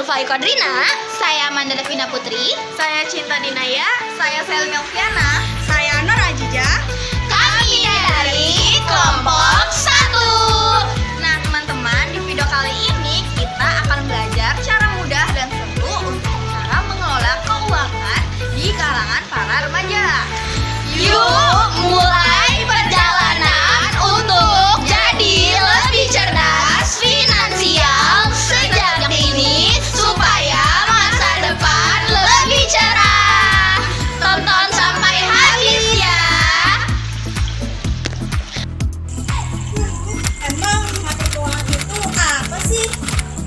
Nurfai Kodrina. Saya Amanda Devina Putri. Saya Cinta Dinaya. Saya Selmi Alfiana. Saya Nur Ajija. Kami dari kelompok 1. Nah teman-teman, di video kali ini kita akan belajar cara mudah dan seru untuk cara mengelola keuangan di kalangan para remaja. Yuk mulai perjalanan untuk jadi lebih cerdas finansial sejak dini supaya masa depan lebih cerah. Tonton sampai habis ya. Emang mengatur keuangan itu apa sih?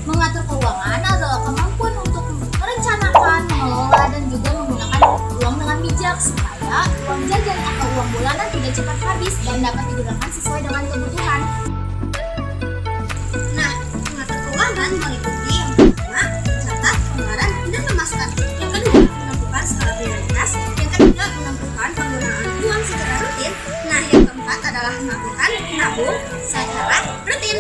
Mengatur keuangan adalah kemampuan untuk merencanakan, mengelola, dan juga menggunakan uang dengan bijak supaya uang jajan atau uang bulanan tidak cepat habis dan dapat digunakan sesuai dengan kebutuhan. Nah, mengatur keuangan meliputi yang pertama, mencatat, pengeluaran, dan memasukkan. Yang kedua, menentukan skala prioritas. Yang ketiga, menentukan penggunaan uang secara rutin. Nah, yang keempat adalah melakukan menabung secara rutin.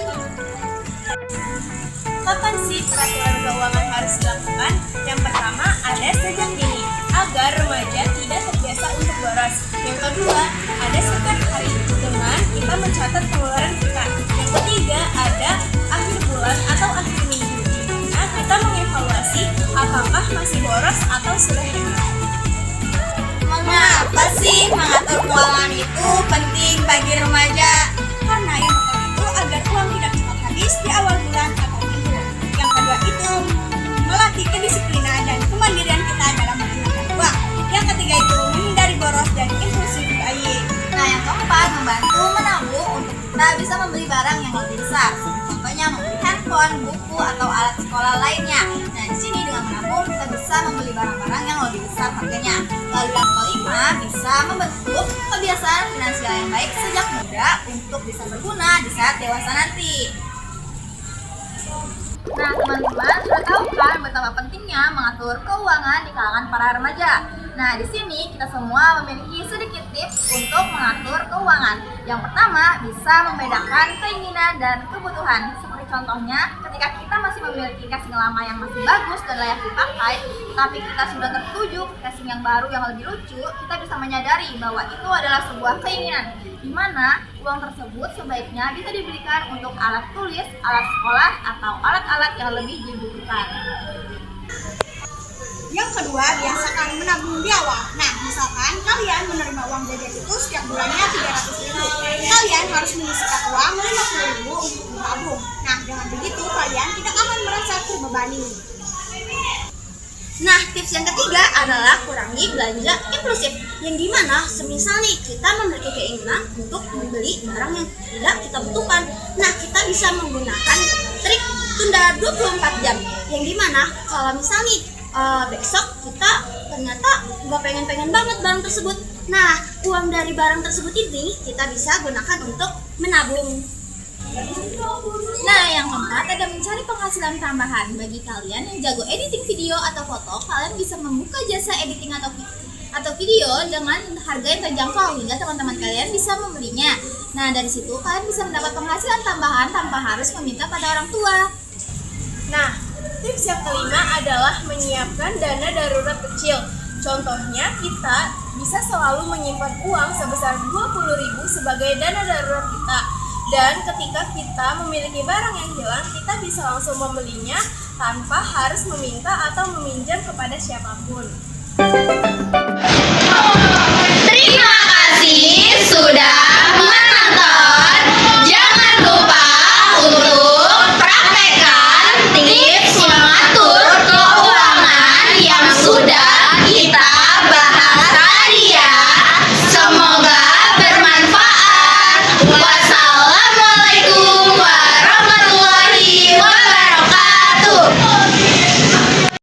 Kapan sih peraturan keuangan harus dilakukan? Yang pertama, ada sejak dini agar remaja tidak terbiasa untuk boros. Yang kedua, ada setiap hari dengan kita mencatat pengeluaran kita. Yang ketiga, ada akhir bulan atau akhir minggu. Nah, kita mengevaluasi apakah masih boros atau sudah hemat. Mengapa sih mengatur keuangan itu penting bagi remaja? Karena yang pertama itu agar uang tidak cepat habis di awal bulan atau minggu. Yang kedua itu melatih kedisiplinan dan kemandirian kita dalam menggunakan uang. Yang ketiga itu menghindari boros dan impulsif buying. Nah, yang keempat, membantu menabung untuk kita bisa membeli barang yang lebih besar. Contohnya membeli handphone, buku, atau alat sekolah lainnya. Nah, di sini dengan menabung kita bisa membeli barang-barang yang lebih besar harganya. Lalu yang kelima, bisa membentuk kebiasaan finansial yang baik sejak muda untuk bisa berguna di saat dewasa nanti. Nah teman-teman, sudah tahu kan betapa pentingnya mengatur keuangan di kalangan para remaja. Nah di sini kita semua memiliki sedikit tips untuk mengatur keuangan. Yang pertama, bisa membedakan keinginan dan kebutuhan. Seperti contohnya, ketika kita masih memiliki casing lama yang masih bagus dan layak dipakai, tapi kita sudah tertuju ke casing yang baru yang lebih lucu, kita bisa menyadari bahwa itu adalah sebuah keinginan, di mana uang tersebut sebaiknya bisa diberikan untuk alat tulis, alat sekolah, atau alat-alat yang lebih dibutuhkan. Yang kedua, biasakan menabung di awal. Nah, misalkan kalian menerima uang jajan itu setiap bulannya 300.000. Kalian harus menyisihkan uang 50.000 untuk menabung. Nah, dengan begitu kalian tidak akan merasa terbebani. Nah, tips yang ketiga adalah kurangi belanja impulsif. Yang dimana semisal nih kita memiliki keinginan untuk membeli barang yang tidak kita butuhkan. Nah, kita bisa menggunakan trik tunda 24 jam. Yang dimana kalau misal nih besok kita ternyata nggak pengen banget barang tersebut. Nah, uang dari barang tersebut ini kita bisa gunakan untuk menabung. Nah, yang keempat ada mencari penghasilan tambahan. Bagi kalian yang jago editing video atau foto, kalian bisa membuka jasa editing atau video dengan harga yang terjangkau hingga teman-teman kalian bisa membelinya. Nah, dari situ kalian bisa mendapat penghasilan tambahan tanpa harus meminta pada orang tua. Nah, tips yang kelima adalah menyiapkan dana darurat kecil. Contohnya, kita bisa selalu menyimpan uang sebesar 20.000 sebagai dana darurat kita. Dan ketika kita memiliki barang yang hilang, kita bisa langsung membelinya tanpa harus meminta atau meminjam kepada siapapun.